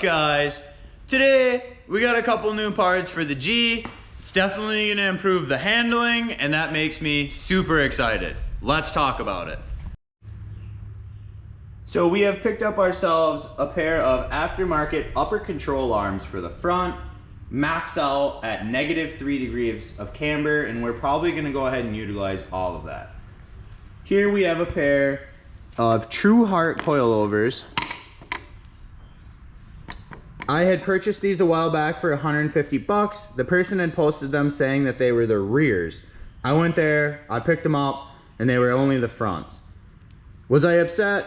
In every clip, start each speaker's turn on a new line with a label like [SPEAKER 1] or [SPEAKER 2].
[SPEAKER 1] guys? Today we got a couple new parts for the G. It's definitely gonna improve the handling, and that makes me super excited. Let's talk about it. So we have picked up ourselves a pair of aftermarket upper control arms for the front, max out at -3 degrees of camber, and we're probably gonna go ahead and utilize all of that. Here we have a pair of truheart coilovers. I had purchased these a while back for 150 bucks. The person had posted them saying that they were the rears. I went there, I picked them up, and they were only the fronts. Was I upset?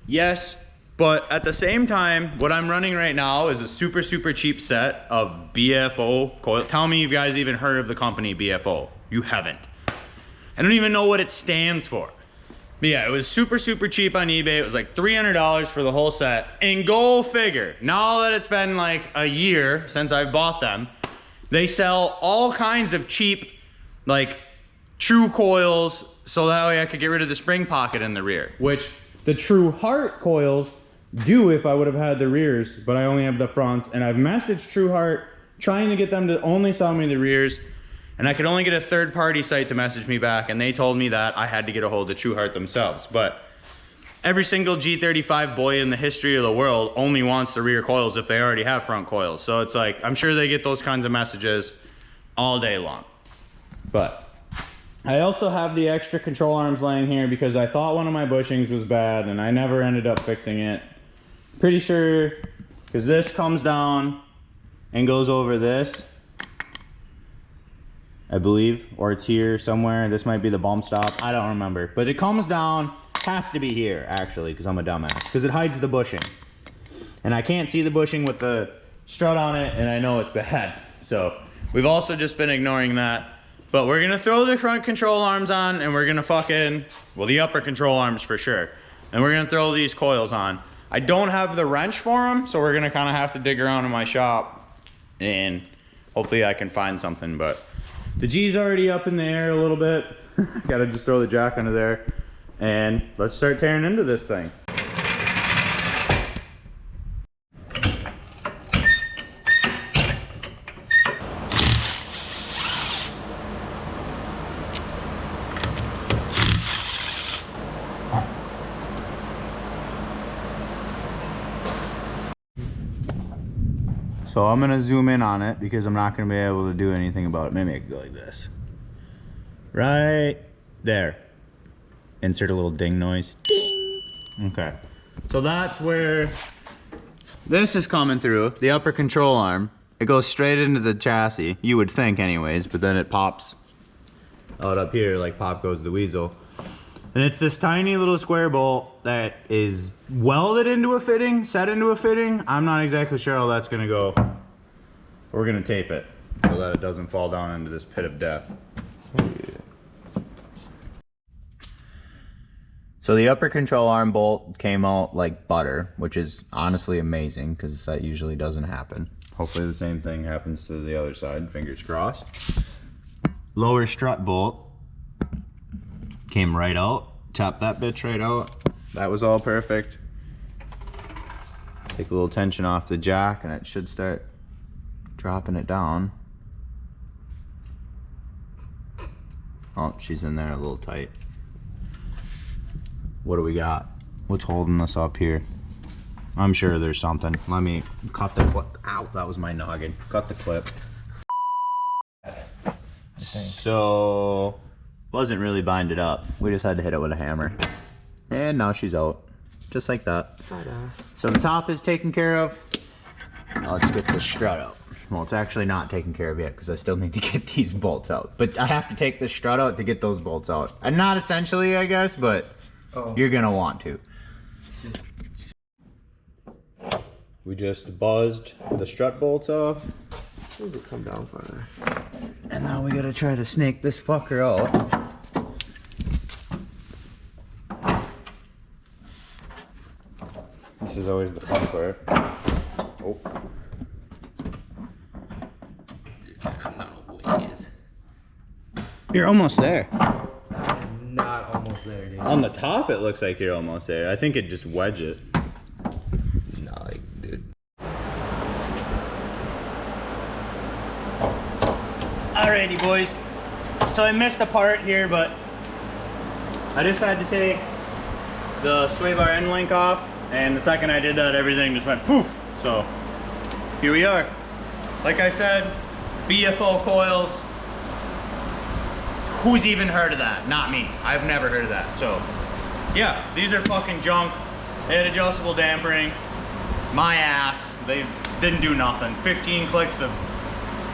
[SPEAKER 1] Yes, but at the same time, what I'm running right now is a super cheap set of BFO coil. Tell me you guys even heard of the company BFO. You haven't. I don't even know what it stands for. But yeah, it was super cheap on eBay. It was like $300 for the whole set. And go figure, now that it's been like a year since I've bought them, they sell all kinds of cheap, like true coils, so that way I could get rid of the spring pocket in the rear, which the truheart coils do if I would have had the rears, but I only have the fronts. And I've messaged truheart trying to get them to only sell me the rears. And I could only get a third-party site to message me back, and they told me that I had to get a hold of truheart themselves. But every single G35 boy in the history of the world only wants the rear coils if they already have front coils. So it's like, I'm sure they get those kinds of messages all day long. But I also have the extra control arms laying here because I thought one of my bushings was bad, and I never ended up fixing it. Pretty sure, because this comes down and goes over this, I believe, or it's here somewhere. This might be the bump stop, I don't remember. But it comes down, has to be here actually, because I'm a dumbass, because it hides the bushing. And I can't see the bushing with the strut on it, and I know it's bad. So we've also just been ignoring that. But we're gonna throw the front control arms on, and we're gonna fucking, well, the upper control arms for sure. And we're gonna throw these coils on. I don't have the wrench for them, so we're gonna kind of have to dig around in my shop, and hopefully I can find something. But the G's already up in the air a little bit. Gotta just throw the jack under there, and let's start tearing into this thing. So I'm gonna zoom in on it because I'm not gonna be able to do anything about it. Maybe I could go like this. Right there. Insert a little ding noise. Ding. Okay. So that's where this is coming through, the upper control arm. It goes straight into the chassis, you would think anyways, but then it pops out up here like Pop Goes the Weasel. And it's this tiny little square bolt that is welded into a fitting, set into a fitting. I'm not exactly sure how that's gonna go. We're gonna tape it so that it doesn't fall down into this pit of death. Oh, yeah. So the upper control arm bolt came out like butter, which is honestly amazing because that usually doesn't happen. Hopefully the same thing happens to the other side, fingers crossed. Lower strut bolt came right out, tap that bitch right out. That was all perfect. Take a little tension off the jack and it should start dropping it down. Oh, she's in there a little tight. What do we got? What's holding us up here? I'm sure there's something. Let me cut the clip. Ow, that was my noggin. Cut the clip. So wasn't really binded up. We just had to hit it with a hammer. And now she's out. Just like that. So the top is taken care of. Now let's get the strut out. Well, it's actually not taken care of yet because I still need to get these bolts out. But I have to take the strut out to get those bolts out. And not essentially, I guess, but you're gonna want to. We just buzzed the strut bolts off.
[SPEAKER 2] Does it come down farther?
[SPEAKER 1] And now we gotta try to snake this fucker out. This is always the fun part. Oh. You're almost there.
[SPEAKER 2] Not almost there, dude.
[SPEAKER 1] On the top, it looks like you're almost there. I think it just wedge it.
[SPEAKER 2] Nah, like, dude.
[SPEAKER 1] Alrighty boys, so I missed a part here, but I just had to take the sway bar end link off, and the second I did that, everything just went poof. So here we are. Like I said, BFO coils. Who's even heard of that? Not me. I've never heard of that. So yeah, these are fucking junk. They had adjustable dampering. My ass, they didn't do nothing. 15 clicks of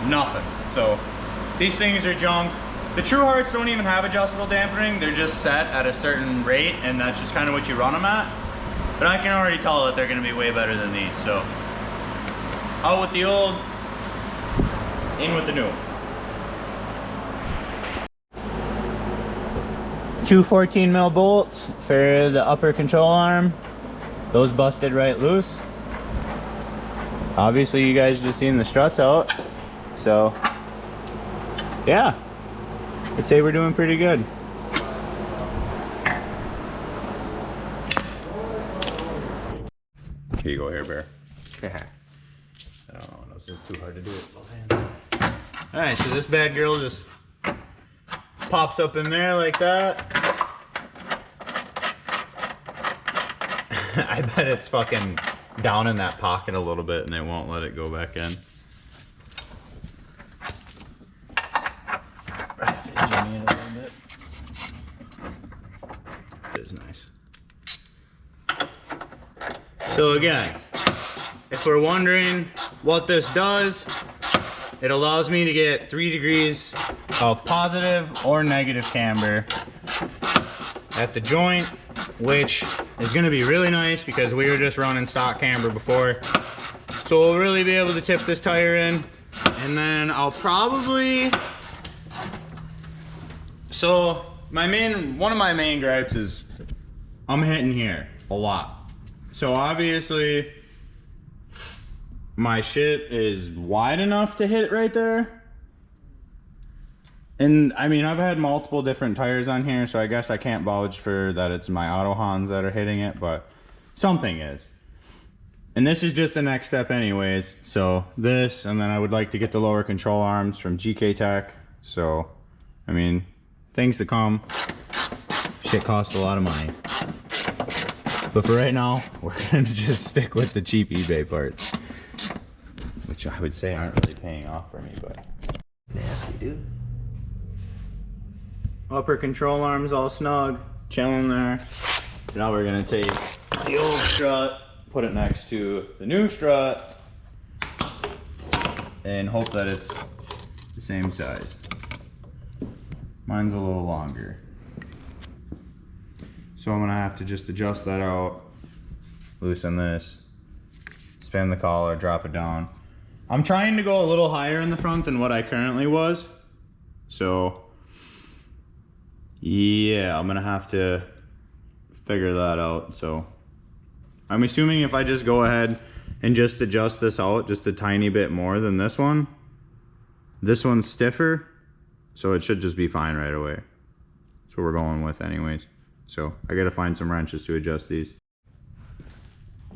[SPEAKER 1] nothing. So these things are junk. The truhearts don't even have adjustable dampering. They're just set at a certain rate, and that's just kind of what you run them at. But I can already tell that they're gonna be way better than these. So out with the old, in with the new. Two 14 mil bolts for the upper control arm. Those busted right loose. Obviously you guys just seen the struts out. So yeah, I'd say we're doing pretty good. Here you go, Hair Bear. I don't know, it's just too hard to do with both hands. Alright, so this bad girl just pops up in there like that. I bet it's fucking down in that pocket a little bit and they won't let it go back in. Jimmy in a little bit. It is nice. So again, if we're wondering what this does, it allows me to get 3 degrees of positive or negative camber at the joint, which is going to be really nice because we were just running stock camber before. So we'll really be able to tip this tire in, and then I'll probably... So one of my main gripes is I'm hitting here a lot. So obviously my shit is wide enough to hit right there. And I mean, I've had multiple different tires on here, so I guess I can't vouch for that it's my auto Hans that are hitting it, but something is. And this is just the next step anyways. So this, and then I would like to get the lower control arms from GK Tech. So, I mean, things to come. Shit costs a lot of money. But for right now, we're gonna just stick with the cheap eBay parts, which I would say aren't really paying off for me, but
[SPEAKER 2] Nasty, dude.
[SPEAKER 1] upper control arms all snug, chilling there. Now we're gonna take the old strut, put it next to the new strut, and hope that it's the same size. Mine's a little longer. So I'm gonna have to just adjust that out, loosen this, spin the collar, drop it down. I'm trying to go a little higher in the front than what I currently was. So yeah, I'm gonna have to figure that out. So I'm assuming if I just go ahead and just adjust this out just a tiny bit more than this one's stiffer, so it should just be fine right away. That's what we're going with anyways. So I gotta find some wrenches to adjust these.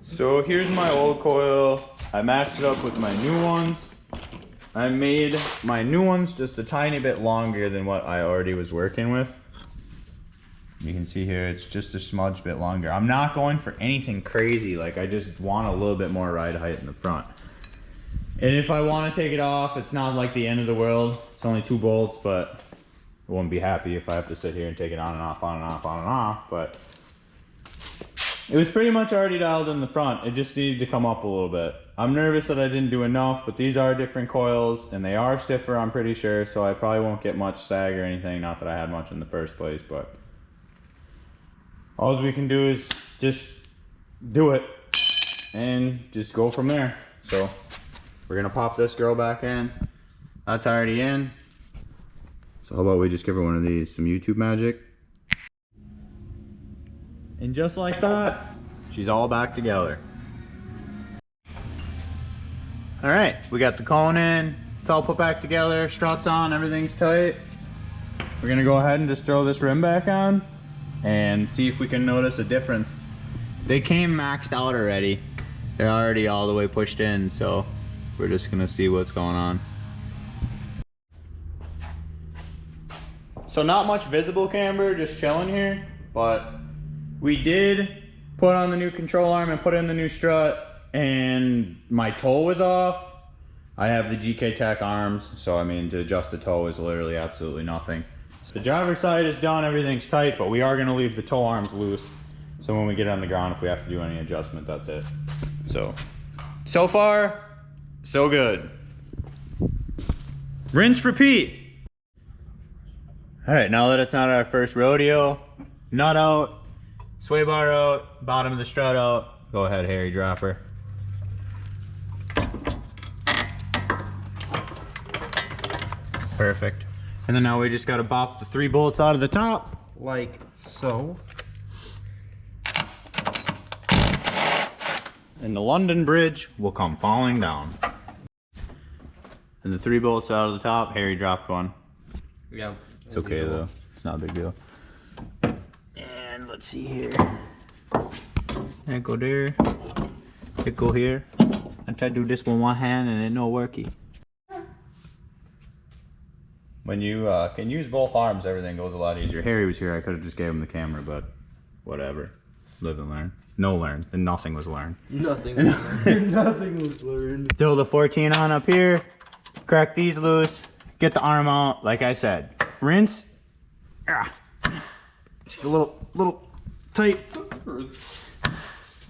[SPEAKER 1] So here's my old coil. I matched it up with my new ones. I made my new ones just a tiny bit longer than what I already was working with. You can see here, it's just a smudge bit longer. I'm not going for anything crazy. Like, I just want a little bit more ride height in the front. And if I want to take it off, it's not like the end of the world. It's only 2 bolts, but I wouldn't be happy if I have to sit here and take it on and off, on and off, on and off. But it was pretty much already dialed in the front. It just needed to come up a little bit. I'm nervous that I didn't do enough, but these are different coils and they are stiffer, I'm pretty sure. So I probably won't get much sag or anything. Not that I had much in the first place, but all we can do is just do it and just go from there. So we're gonna pop this girl back in. That's already in. So how about we just give her one of these, some YouTube magic. And just like that, she's all back together. All right, we got the cone in. It's all put back together, struts on, everything's tight. We're gonna go ahead and just throw this rim back on and see if we can notice a difference. They came maxed out already. They're already all the way pushed in, so we're just gonna see what's going on. So not much visible camber, just chilling here, but we did put on the new control arm and put in the new strut, and my toe was off. I have the GK Tech arms, so I mean, to adjust the toe is literally absolutely nothing. So the driver's side is done, everything's tight, but we are gonna leave the toe arms loose. So when we get on the ground, if we have to do any adjustment, that's it. So far, so good. Rinse, repeat. All right, now that it's not our first rodeo, nut out, sway bar out, bottom of the strut out. Go ahead, Harry Dropper. Perfect. And then now we just gotta bop the 3 bolts out of the top, like so. And the London Bridge will come falling down. And the 3 bolts out of the top, Harry dropped one.
[SPEAKER 2] Yeah.
[SPEAKER 1] It's okay though, it's not a big deal. And let's see here. That go there, it go here. I tried to do this with one hand and it no worky. When you can use both arms, everything goes a lot easier. Harry was here, I could have just gave him the camera, but whatever. Live and learn. No learn, and nothing was learned.
[SPEAKER 2] Nothing was learned. Nothing was learned.
[SPEAKER 1] Throw the 14 on up here, crack these loose, get the arm out, like I said. Rinse. Ah. She's a little tight.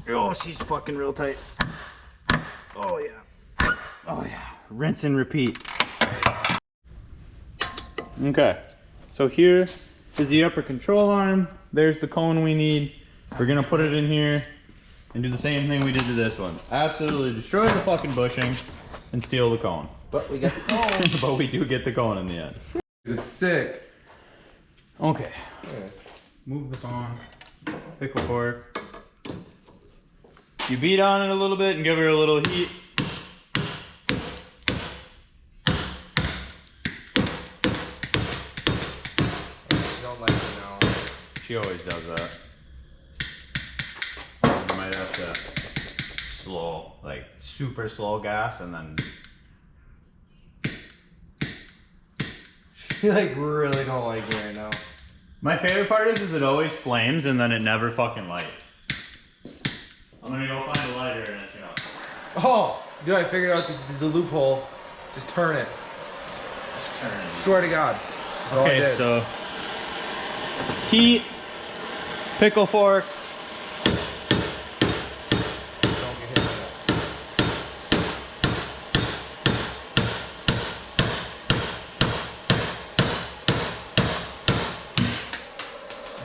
[SPEAKER 1] Oh, she's fucking real tight. Oh yeah. Oh yeah. Rinse and repeat. Okay, so here is the upper control arm. There's the cone we need. We're gonna put it in here and do the same thing we did to this one. Absolutely destroy the fucking bushing and steal the cone.
[SPEAKER 2] But we got the cone.
[SPEAKER 1] But we do get the cone in the end.
[SPEAKER 2] It's sick.
[SPEAKER 1] Okay.
[SPEAKER 2] Yeah.
[SPEAKER 1] Move the cone. Pickle fork. You beat on it a little bit and give her a little heat.
[SPEAKER 2] Don't like it now.
[SPEAKER 1] She always does that. You might have to slow, like super slow gas and then.
[SPEAKER 2] You like really don't like it right now.
[SPEAKER 1] My favorite part is it always flames and then it never fucking lights. I'm gonna go find a lighter and it's gonna.
[SPEAKER 2] Oh, dude, I figured out the loophole. Just turn it.
[SPEAKER 1] Just turn it.
[SPEAKER 2] Swear to God. That's all I
[SPEAKER 1] Okay,
[SPEAKER 2] did.
[SPEAKER 1] so heat, pickle fork.
[SPEAKER 2] Don't get hit with that.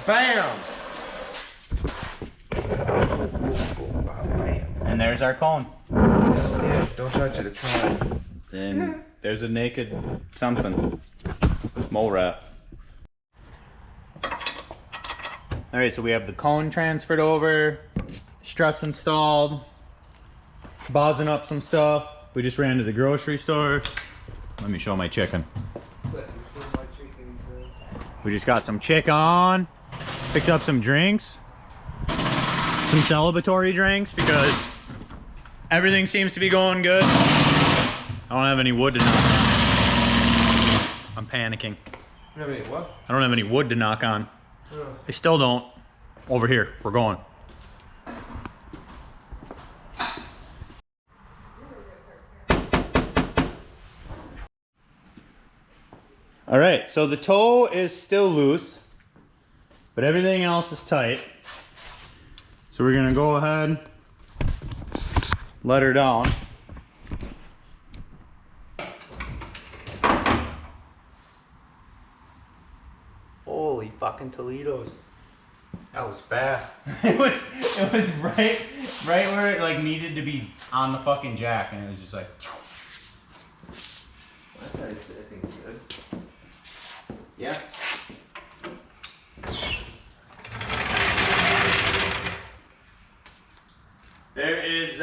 [SPEAKER 2] Bam! Bam.
[SPEAKER 1] And there's our cone.
[SPEAKER 2] That's it. Don't touch it. It's hot.
[SPEAKER 1] Then there's a naked something. Mole rat. Alright, so we have the cone transferred over, struts installed, bossing up some stuff. We just ran to the grocery store. Let me show my chicken. We just got some chicken, picked up some drinks, some celebratory drinks because everything seems to be going good. I don't have any wood to knock on. I'm panicking.
[SPEAKER 2] You have any what?
[SPEAKER 1] I don't have any wood to knock on. I still don't. Over here, we're going. All right, so the toe is still loose, but everything else is tight. So we're gonna go ahead, let her down. Holy fucking Toledos. That was fast. it was right where it like needed to be on the fucking jack, and it was just like.
[SPEAKER 2] I think it's good.
[SPEAKER 1] Yeah. There is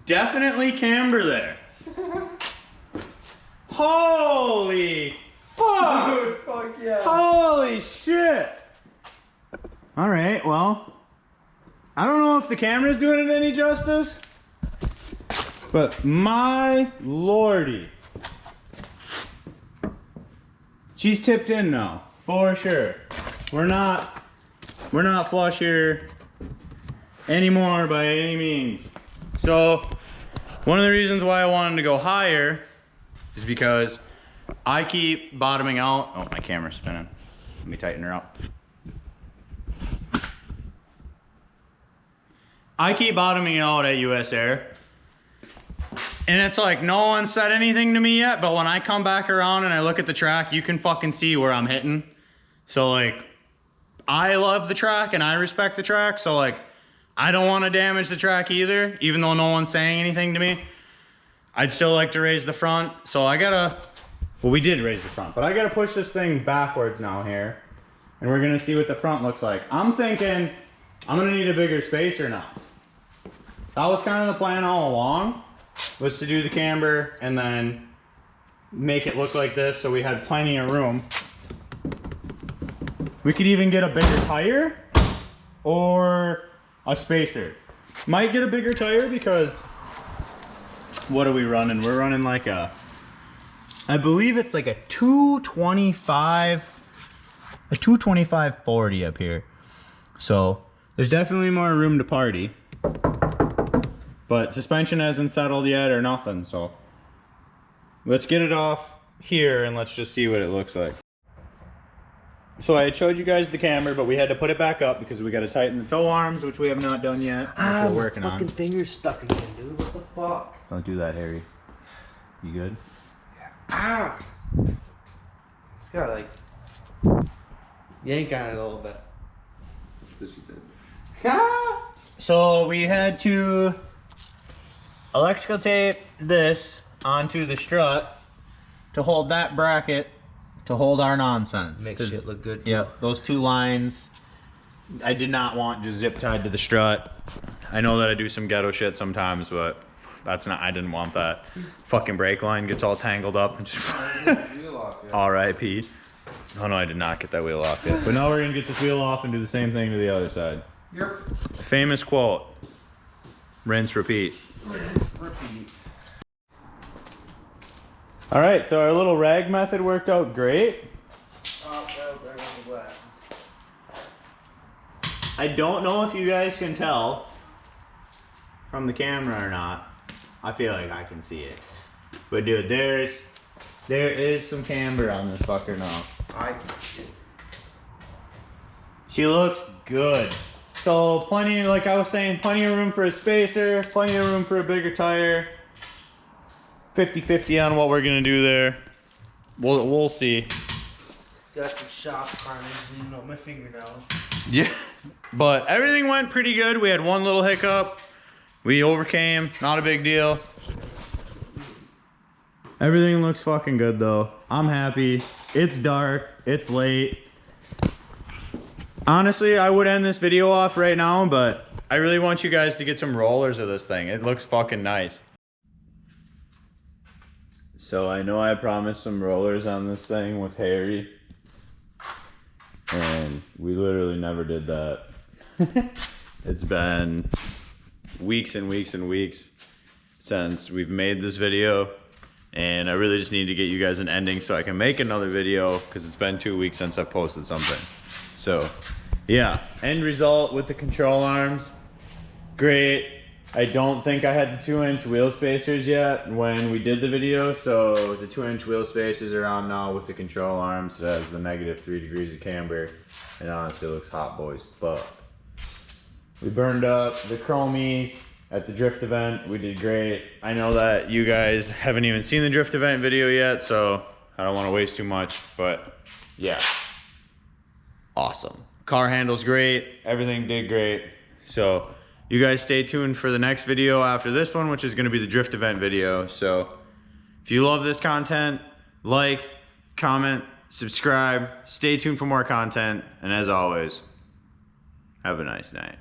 [SPEAKER 1] definitely camber there. Holy fuck!
[SPEAKER 2] Dude, fuck yeah.
[SPEAKER 1] Holy shit! Alright, well, I don't know if the camera's doing it any justice, but my lordy. She's tipped in now, for sure. We're not flush here anymore by any means. So one of the reasons why I wanted to go higher is because I keep bottoming out. Oh, my camera's spinning. Let me tighten her up. I keep bottoming out at US Air. And it's like, no one said anything to me yet, but when I come back around and I look at the track, you can fucking see where I'm hitting. So like, I love the track and I respect the track. So like, I don't want to damage the track either, even though no one's saying anything to me. I'd still like to raise the front. So I gotta, well, we did raise the front, but I gotta push this thing backwards now here. And we're gonna see what the front looks like. I'm thinking I'm gonna need a bigger spacer now. That was kind of the plan all along, was to do the camber and then make it look like this so we had plenty of room. We could even get a bigger tire or a spacer. Might get a bigger tire because what are we running? We're running like a, I believe it's like a 225/40 up here. So there's definitely more room to party. But suspension hasn't settled yet or nothing, so let's get it off here and let's just see what it looks like. So I had showed you guys the camber, but we had to put it back up because we got to tighten the tow arms, which we have not done yet, which we're working on.
[SPEAKER 3] Fucking finger's stuck again, dude. What the fuck?
[SPEAKER 1] Don't do that, Harry. You good?
[SPEAKER 3] Yeah. Ah! It's got like yank on it a little bit. That's what she said.
[SPEAKER 1] So we had to electrical tape this onto the strut to hold that bracket to hold our nonsense.
[SPEAKER 3] Makes shit look good.
[SPEAKER 1] Yep, those two lines I did not want just zip tied to the strut. I know that I do some ghetto shit sometimes, but that's not, I didn't want that. Fucking brake line gets all tangled up and just R.I.P. Oh no, I did not get that wheel off yet. But now we're gonna get this wheel off and do the same thing to the other side.
[SPEAKER 2] Yep.
[SPEAKER 1] Famous quote. Rinse, repeat.
[SPEAKER 2] Rinse, repeat.
[SPEAKER 1] All right, so our little rag method worked out great.
[SPEAKER 3] Oh, no, there goes the glasses.
[SPEAKER 1] I don't know if you guys can tell from the camera or not. I feel like I can see it. But dude, there is some camber on this fucker now.
[SPEAKER 3] I can see it.
[SPEAKER 1] She looks good. So plenty, like I was saying, plenty of room for a spacer, plenty of room for a bigger tire. 50-50 on what we're gonna do there. We'll see.
[SPEAKER 3] Got some shop carnage leaving on my fingernail.
[SPEAKER 1] Yeah. But everything went pretty good. We had one little hiccup. We overcame, not a big deal. Everything looks fucking good though. I'm happy. It's dark, it's late. Honestly, I would end this video off right now, but I really want you guys to get some rollers of this thing. It looks fucking nice. So I know I promised some rollers on this thing with Harry, and we literally never did that. It's been weeks and weeks and weeks since we've made this video, and I really just need to get you guys an ending so I can make another video because it's been 2 weeks since I've posted something. So yeah, end result with the control arms, great. I don't think I had the 2-inch wheel spacers yet when we did the video, so the 2-inch wheel spacers are on now with the control arms. It has the -3 degrees of camber, and honestly looks hot boys fuck. We burned up the chromies at the drift event. We did great. I know that you guys haven't even seen the drift event video yet, so I don't want to waste too much, but yeah. Awesome. Car handles great. Everything did great. So you guys stay tuned for the next video after this one, which is going to be the drift event video. So if you love this content, like, comment, subscribe, stay tuned for more content, and as always, have a nice night.